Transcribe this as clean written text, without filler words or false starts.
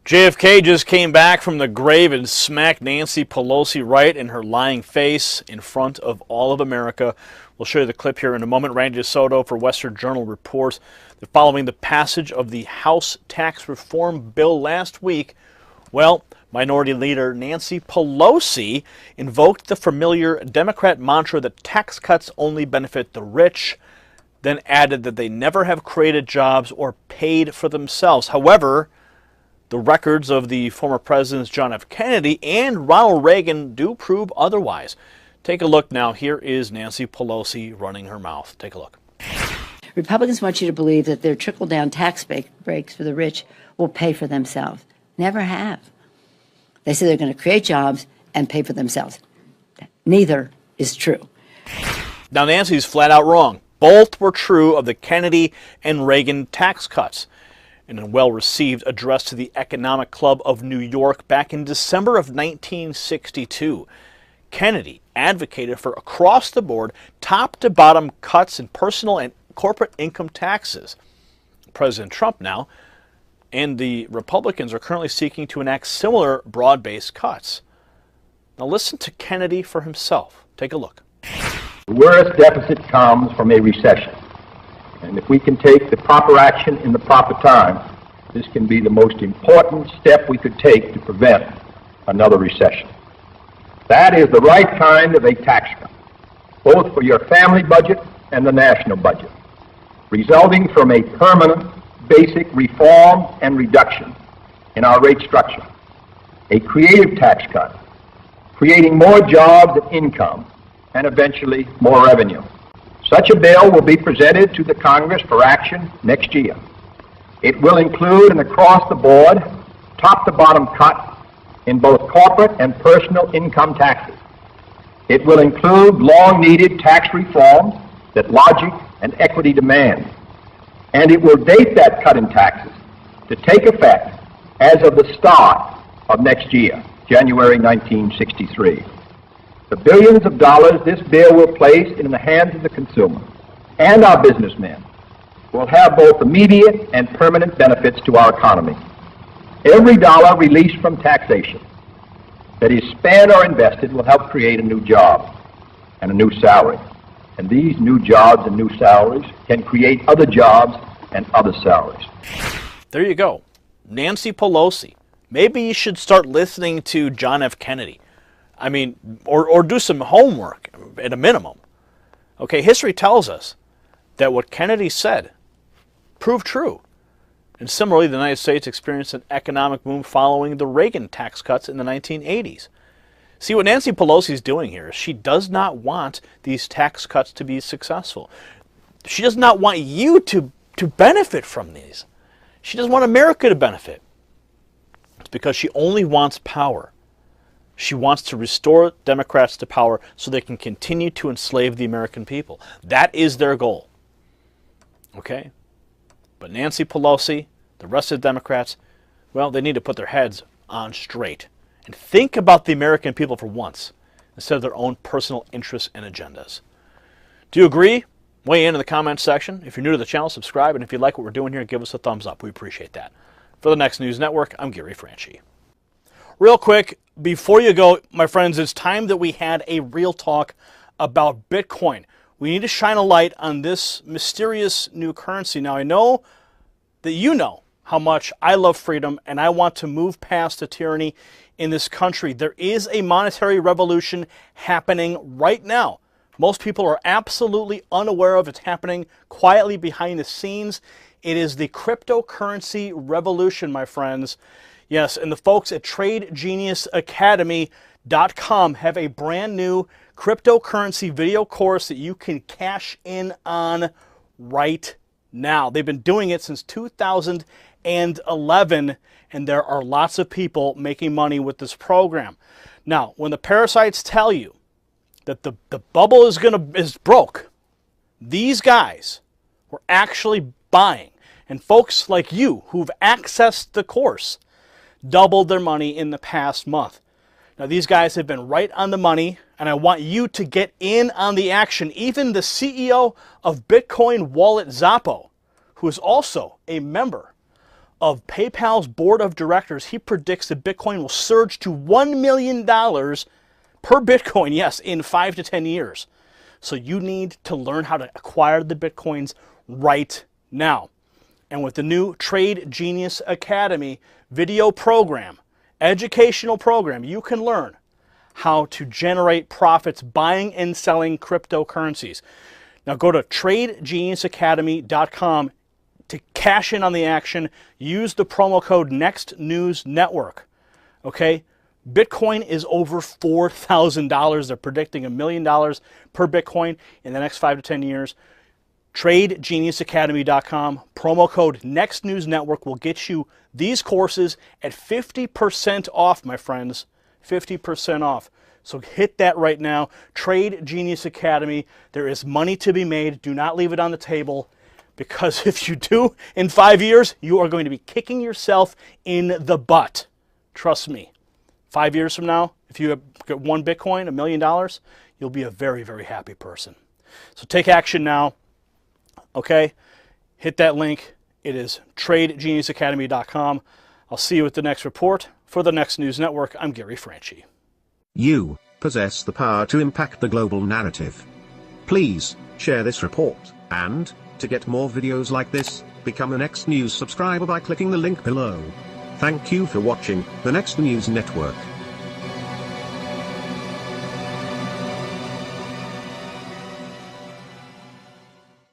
JFK just came back from the grave and smacked Nancy Pelosi right in her lying face in front of all of America. We'll show you the clip here in a moment. Randy DeSoto for Western Journal reports that following the passage of the House tax reform bill last week, well, Minority Leader Nancy Pelosi invoked the familiar Democrat mantra that tax cuts only benefit the rich, then added that they never have created jobs or paid for themselves. However, the records of the former presidents John F. Kennedy and Ronald Reagan do prove otherwise. Take a look now. Here is Nancy Pelosi running her mouth. Take a look. Republicans want you to believe that their trickle-down tax breaks for the rich will pay for themselves. Never have. They say they're going to create jobs and pay for themselves. Neither is true. Now, Nancy's flat out wrong. Both were true of the Kennedy and Reagan tax cuts. In a well-received address to the Economic Club of New York back in December of 1962, Kennedy advocated for across-the-board, top-to-bottom cuts in personal and corporate income taxes. President Trump now and the Republicans are currently seeking to enact similar broad-based cuts. Now listen to Kennedy for himself. Take a look. The worst deficit comes from a recession. And if we can take the proper action in the proper time, this can be the most important step we could take to prevent another recession. That is the right kind of a tax cut, both for your family budget and the national budget, resulting from a permanent basic reform and reduction in our rate structure, a creative tax cut, creating more jobs and income, and eventually more revenue. Such a bill will be presented to the Congress for action next year. It will include an across-the-board, top-to-bottom cut in both corporate and personal income taxes. It will include long-needed tax reforms that logic and equity demand. And it will date that cut in taxes to take effect as of the start of next year, January 1963. The billions of dollars this bill will place in the hands of the consumer and our businessmen will have both immediate and permanent benefits to our economy. Every dollar released from taxation that is spent or invested will help create a new job and a new salary. And these new jobs and new salaries can create other jobs and other salaries. There you go. Nancy Pelosi. Maybe you should start listening to John F. Kennedy. I mean, or do some homework at a minimum. Okay, history tells us that what Kennedy said proved true. And similarly, the United States experienced an economic boom following the Reagan tax cuts in the 1980s. See, what Nancy Pelosi is doing here is she does not want these tax cuts to be successful. She does not want you to benefit from these. She doesn't want America to benefit. It's because she only wants power. She wants to restore Democrats to power so they can continue to enslave the American people. That is their goal. Okay? But Nancy Pelosi, the rest of the Democrats, well, they need to put their heads on straight and think about the American people for once instead of their own personal interests and agendas. Do you agree? Weigh in the comments section. If you're new to the channel, subscribe. And if you like what we're doing here, give us a thumbs up. We appreciate that. For the Next News Network, I'm Gary Franchi. Real quick, before you go, my friends, it's time that we had a real talk about Bitcoin. We need to shine a light on this mysterious new currency. Now, I know that you know how much I love freedom and I want to move past the tyranny in this country. There is a monetary revolution happening right now. Most people are absolutely unaware of it. It's happening quietly behind the scenes. It is the cryptocurrency revolution, my friends. Yes, and the folks at TradeGeniusAcademy.com have a brand new cryptocurrency video course that you can cash in on right now. They've been doing it since 2011, and there are lots of people making money with this program. Now, when the parasites tell you that the bubble is broke, these guys were actually buying. And folks like you who've accessed the course doubled their money in the past month. Now, these guys have been right on the money, and I want you to get in on the action. Even the CEO of Bitcoin wallet Zappo, who is also a member of PayPal's board of directors, he predicts that Bitcoin will surge to $1 million per Bitcoin, yes, in 5 to 10 years. So you need to learn how to acquire the Bitcoins right now. And with the new Trade Genius Academy video program, educational program, you can learn how to generate profits buying and selling cryptocurrencies. Now go to tradegeniusacademy.com to cash in on the action. Use the promo code NEXTNEWSNETWORK. Okay? Bitcoin is over $4,000. They're predicting $1 million per Bitcoin in the next 5 to 10 years. TradeGeniusAcademy.com. Promo code NEXTNEWSNETWORK will get you these courses at 50% off, my friends. 50% off. So hit that right now. Trade Genius Academy. There is money to be made. Do not leave it on the table, because if you do, in 5 years, you are going to be kicking yourself in the butt. Trust me. 5 years from now, if you get one Bitcoin, $1 million, you'll be a very, very happy person. So take action now. Okay? Hit that link. It is TradeGeniusAcademy.com. I'll see you at the next report. For the Next News Network, I'm Gary Franchi. You possess the power to impact the global narrative. Please share this report, and to get more videos like this, become a Next News subscriber by clicking the link below. Thank you for watching the Next News Network.